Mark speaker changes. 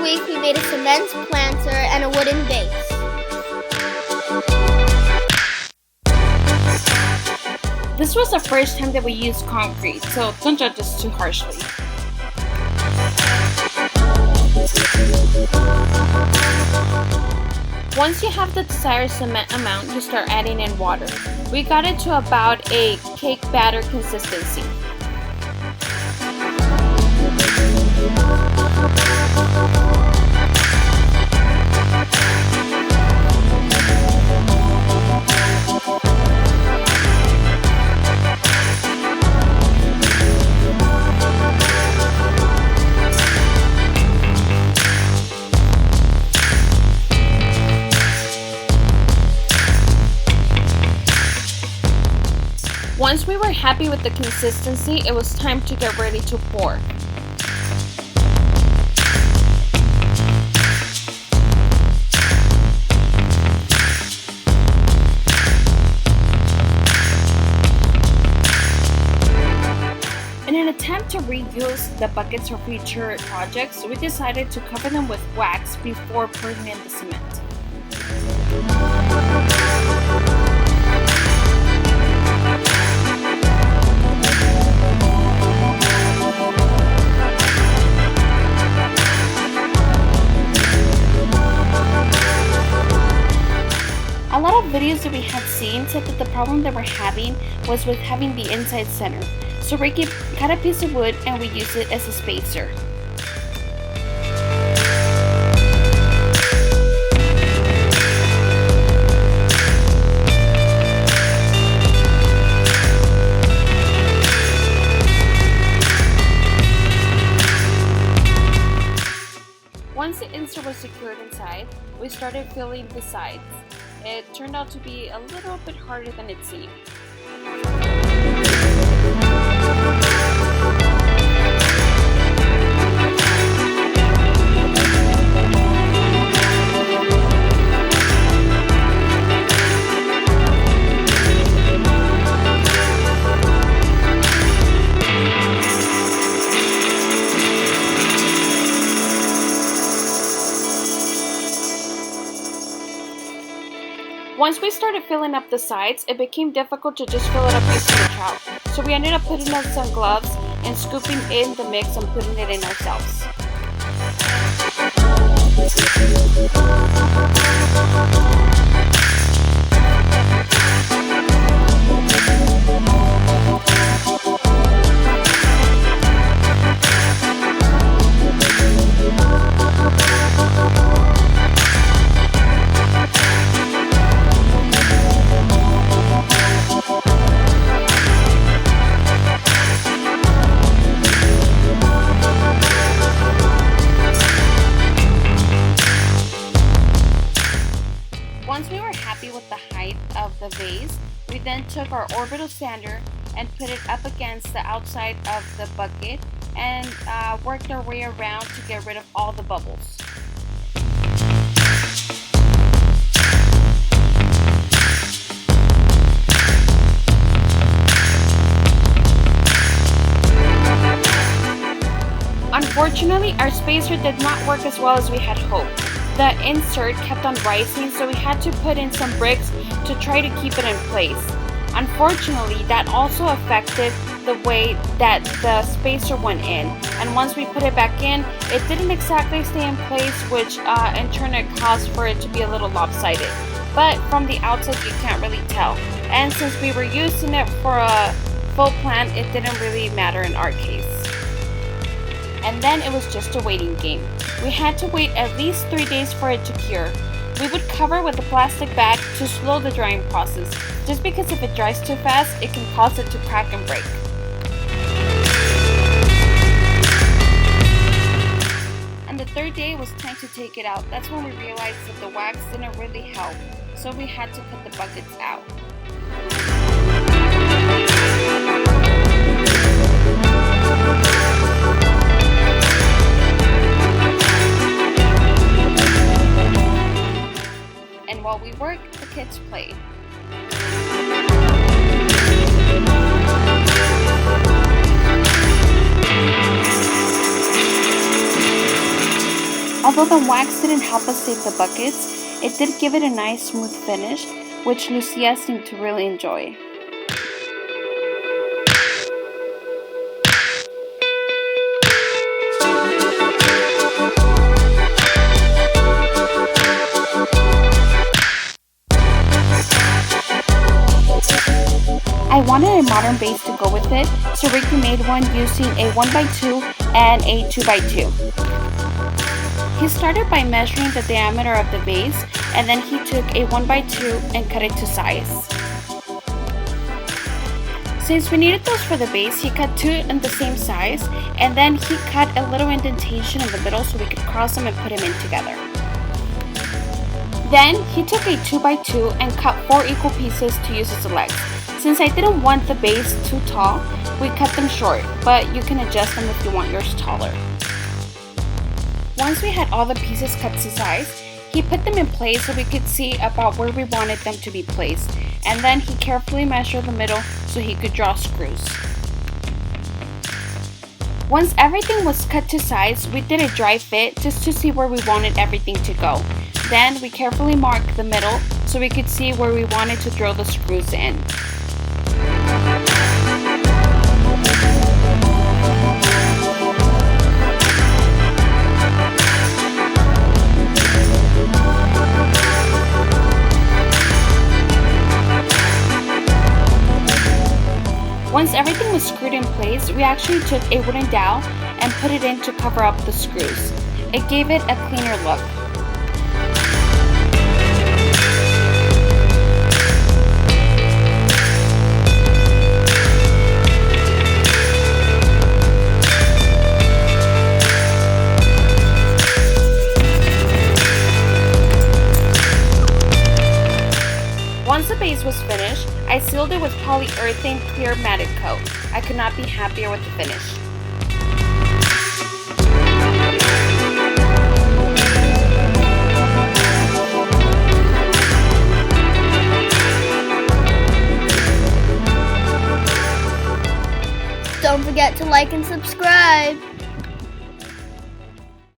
Speaker 1: week we made a cement planter and a wooden base.
Speaker 2: This was the first time that we used concrete, so don't judge us too harshly. Once you have the desired cement amount, you start adding in water. We got it to about a cake batter consistency. Once we were happy with the consistency, it was time to get ready to pour. In an attempt to reuse the buckets for future projects, we decided to cover them with wax before pouring in the cement. A lot of videos that we had seen said that the problem that we're having was with having the inside center. So Ricky cut a piece of wood and we used it as a spacer. Once the insert was secured inside, we started filling the sides. It turned out to be a little bit harder than it seemed. Once we started filling up the sides, it became difficult to just fill it up using the trowel. So we ended up putting on some gloves and scooping in the mix and putting it in ourselves. Once we were happy with the height of the vase, we then took our orbital sander and put it up against the outside of the bucket and worked our way around to get rid of all the bubbles. Unfortunately, our spacer did not work as well as we had hoped. The insert kept on rising, so we had to put in some bricks to try to keep it in place. Unfortunately, that also affected the way that the spacer went in, and once we put it back in, it didn't exactly stay in place, which in turn it caused for it to be a little lopsided. But from the outside you can't really tell, and since we were using it for a full plant, it didn't really matter in our case. And then it was just a waiting game. We had to wait at least 3 days for it to cure. We would cover with a plastic bag to slow the drying process, just because if it dries too fast, it can cause it to crack and break. And the third day, it was time to take it out. That's when we realized that the wax didn't really help, so we had to cut the buckets out. And while we worked, the kids played. Although the wax didn't help us save the buckets, it did give it a nice smooth finish, which Lucia seemed to really enjoy. I wanted a modern base to go with it, so Ricky made one using a 1x2 and a 2x2. He started by measuring the diameter of the vase, and then he took a 1x2 and cut it to size. Since we needed those for the base, he cut two in the same size, and then he cut a little indentation in the middle so we could cross them and put them in together. Then he took a 2x2 and cut 4 equal pieces to use as legs. Since I didn't want the base too tall, we cut them short, but you can adjust them if you want yours taller. Once we had all the pieces cut to size, he put them in place so we could see about where we wanted them to be placed, and then he carefully measured the middle so he could draw screws. Once everything was cut to size, we did a dry fit just to see where we wanted everything to go. Then we carefully marked the middle so we could see where we wanted to drill the screws in. Once everything was screwed in place, we actually took a wooden dowel and put it in to cover up the screws. It gave it a cleaner look. Once the base was finished, I sealed it with polyurethane clear matted coat. I could not be happier with the finish.
Speaker 1: Don't forget to like and subscribe.